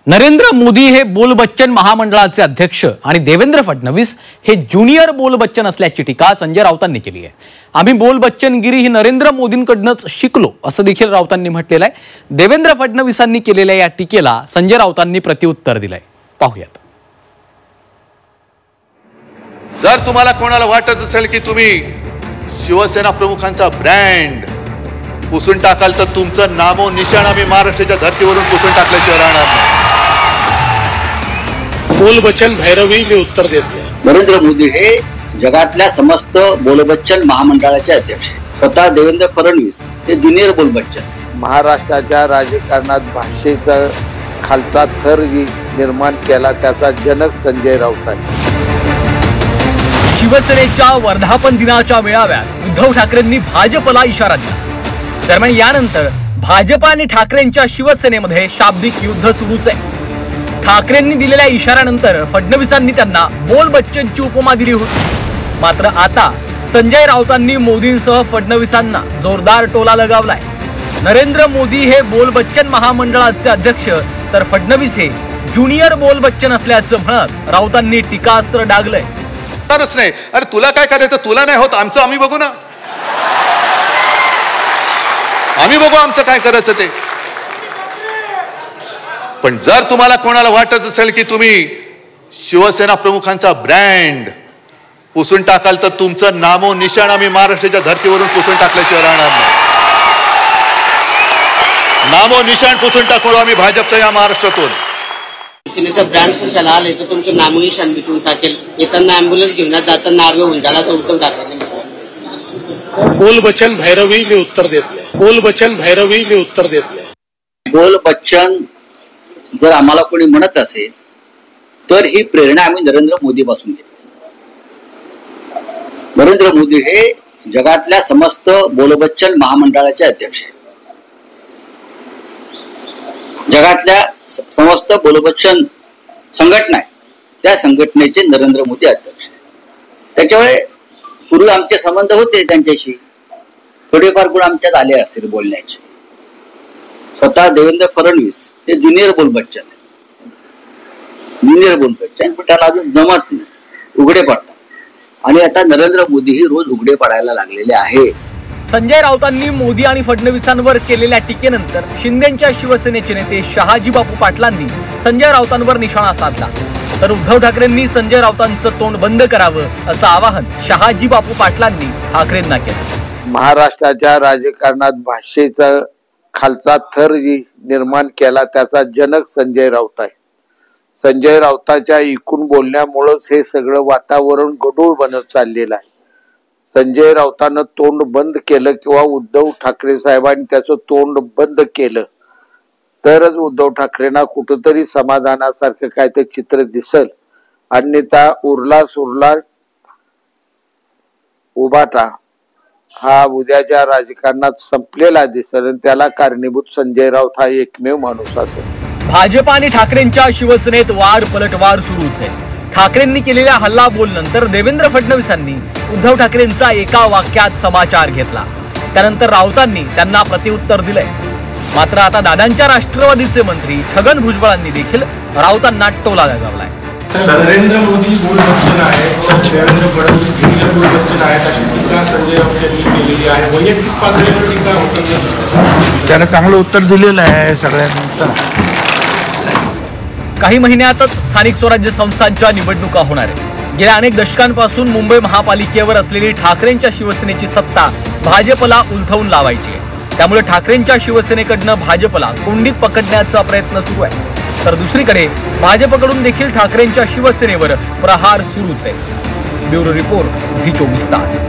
नरेंद्र मोदी हे बोल बच्चन महामंडळाचे अध्यक्ष आणि देवेंद्र फडणवीस हे ज्युनियर बोल बच्चन असल्याची टीका संजय राऊतांनी केली आहे। आम्ही बोल बच्चनगिरी ही नरेंद्र मोदींकडूनच शिकलो असं देखील राऊतांनी म्हटलेलं आहे। देवेंद्र फडणवीसांनी केलेल्या या टीकेला संजय राऊतांनी प्रत्युत्तर दिलंय। पाहूयात। जर तुम्हाला कोणाला वाटत असेल की तुम्ही शिवसेना प्रमुखांचा ब्रँड पुसून टाकाल तर तुमचं नामो निशाण आम्ही महाराष्ट्राच्या धर्तीवरून पुसून टाकल्याशिवाय राहणार नाही। बोल बच्चन भैरवी मी उत्तर देते। नरेंद्र मोदी हे जगातल्या समस्त बोल बच्चन महामंडळाचे अध्यक्ष आहेत। स्वतः देवेंद्र फडणवीस हे ज्युनियर बोल बच्चन। महाराष्ट्राच्या राजकारणात भाषेचा खालचा थर निर्माण केला त्याचा जनक संजय राऊत आहे। शिवसेनेच्या वर्धापन दिनाच्या मेळाव्यात उद्धव ठाकरेंनी भाजपला इशारा दिला। दरम्यान यानंतर भाजप आणि ठाकरेंच्या शिवसेनेमध्ये शाब्दिक युद्ध सुरूच आहे। ठाकरेंनी दिलेल्या इशाऱ्यानंतर फडणवीसांनी त्यांना बोल बच्चनची उपमा दिली होती। मात्र आता संजय राऊतांनी मोदींसह फडणवीसांना जोरदार टोला लगावलाय। नरेंद्र मोदी हे बोल बच्चन महामंडळाचे अध्यक्ष तर फडणवीस हे ज्युनियर बोल बच्चन असल्याचं म्हणत राऊतांनी टीकास्त्र डागलंय। नाही, अरे तुला काय करायचं, तुला नाही होत, आमचं आम्ही बघू ना, आम्ही बघू आमचं काय करायचं ते। पण जर तुम्हाला कोणाला वाटत असेल की तुम्ही शिवसेना प्रमुखांचा ब्रँड पुसून टाकाल तर तुमचं नामो निशाण आम्ही महाराष्ट्राच्या धर्तीवरून पुसून टाकल्याशिवाय राहणार नाही। नामो निशाण पुसून टाकू आम्ही भाजपच्या या महाराष्ट्रातून। शिवसेनेचा ब्रँड कशाला आले तर तुमचं नामो निशाण मिटून टाकेल। येताना ॲम्ब्युलन्स घेऊन जाताना नावे होऊन झाला असं उद्धव ठाकरे। बोल बच्चन भैरवी मी उत्तर देते। बोल बच्चन भैरवी मी उत्तर देते। बोल बच्चन जर आम्हाला कोणी म्हणत असेल तर ही प्रेरणा आम्ही नरेंद्र मोदी पासून घेतली। नरेंद्र मोदी हे जगातल्या समस्त बोल बच्चन महामंडळाचे अध्यक्ष आहेत। जगातल्या समस्त बोल बच्चन संघटना आहे त्या संघटनेचे नरेंद्र मोदी अध्यक्ष आहेत। त्याच्यामुळे पूर्वी आमचे संबंध होते त्यांच्याशी, थोडेफार गुण आमच्यात आले असतील बोलण्याचे। स्वतः देवेंद्र फडणवीस हे ज्युनियर बोल बच्चन आहे। ज्युनियर बोल बच्चन पण त्याला अजून जमत नाही, उघडे पडतात आणि आता नरेंद्र मोदीही रोज उघडे पडायला लागलेले आहे। संजय राऊतांनी मोदी आणि फडणवीसांवर केलेल्या टीकेनंतर शिंदेच्या शिवसेनेचे नेते शहाजी बापू पाटलांनी संजय राऊतांवर निशाणा साधला। तर उद्धव ठाकरेंनी संजय राऊतांचं तोंड बंद करावं असं आवाहन शहाजी बापू पाटलांनी ठाकरेंना केलं। महाराष्ट्राच्या राजकारणात भाषेचा खालचा थर निर्माण केला त्याचा जनक संजय राऊत आहे। संजय राऊताच्या एकूण बोलण्यामुळेच हे सगळं वातावरण गढूळ बनत चाललेलं आहे। संजय राऊतानं तोंड बंद केलं किंवा उद्धव ठाकरे साहेबांनी त्याचं तोंड बंद केलं तरच उद्धव ठाकरेंना कुठंतरी समाधानासारखं काय ते चित्र दिसल। अन्यथा उरला सुरला उभाटा हा उद्याच्या राजकारणात संपलेला दिसेल आणि त्याला कारणीभूत संजय राऊत हा एकमेव माणूस असेल। भाजप आणि ठाकरेंच्या शिवसेनेत वार पलटवार सुरूच आहे। ठाकरेंनी केलेल्या हल्ला बोल नंतर देवेंद्र फडणवीसांनी उद्धव ठाकरेंचा एका वाक्यात समाचार घेतला। त्यानंतर राऊतांनी त्यांना प्रत्युत्तर दिलंय। मात्र आता दादांच्या राष्ट्रवादीचे मंत्री छगन भुजबळांनी देखील राऊतांना टोला लगावलाय। नरेंद्र मोदी बोल बच्चन आहे, देवेंद्र फडणवीस ज्युनियर बोल बच्चन आहेत अशी टीका संजय राऊत यांनी केलेली आहे। वैयक्तिक पातळीवर टीका होते, त्याला चांगलं उत्तर दिलेलं आहे सगळ्यांना। काही महिन्यातच स्थानिक स्वराज्य संस्थांच्या निवडणुका होणार आहेत। गेल्या अनेक दशकांपासून मुंबई महापालिकेवर असलेली ठाकरेंच्या शिवसेनेची सत्ता भाजपला उलथवून लावायची आहे। त्यामुळे ठाकरेंच्या शिवसेनेकडनं भाजपला कोंडीत पकडण्याचा प्रयत्न सुरू आहे। तर दुसरीकडे भाजपकडून देखील ठाकरेंच्या शिवसेनेवर प्रहार सुरूच आहे। ब्युरो रिपोर्ट झी 24 तास।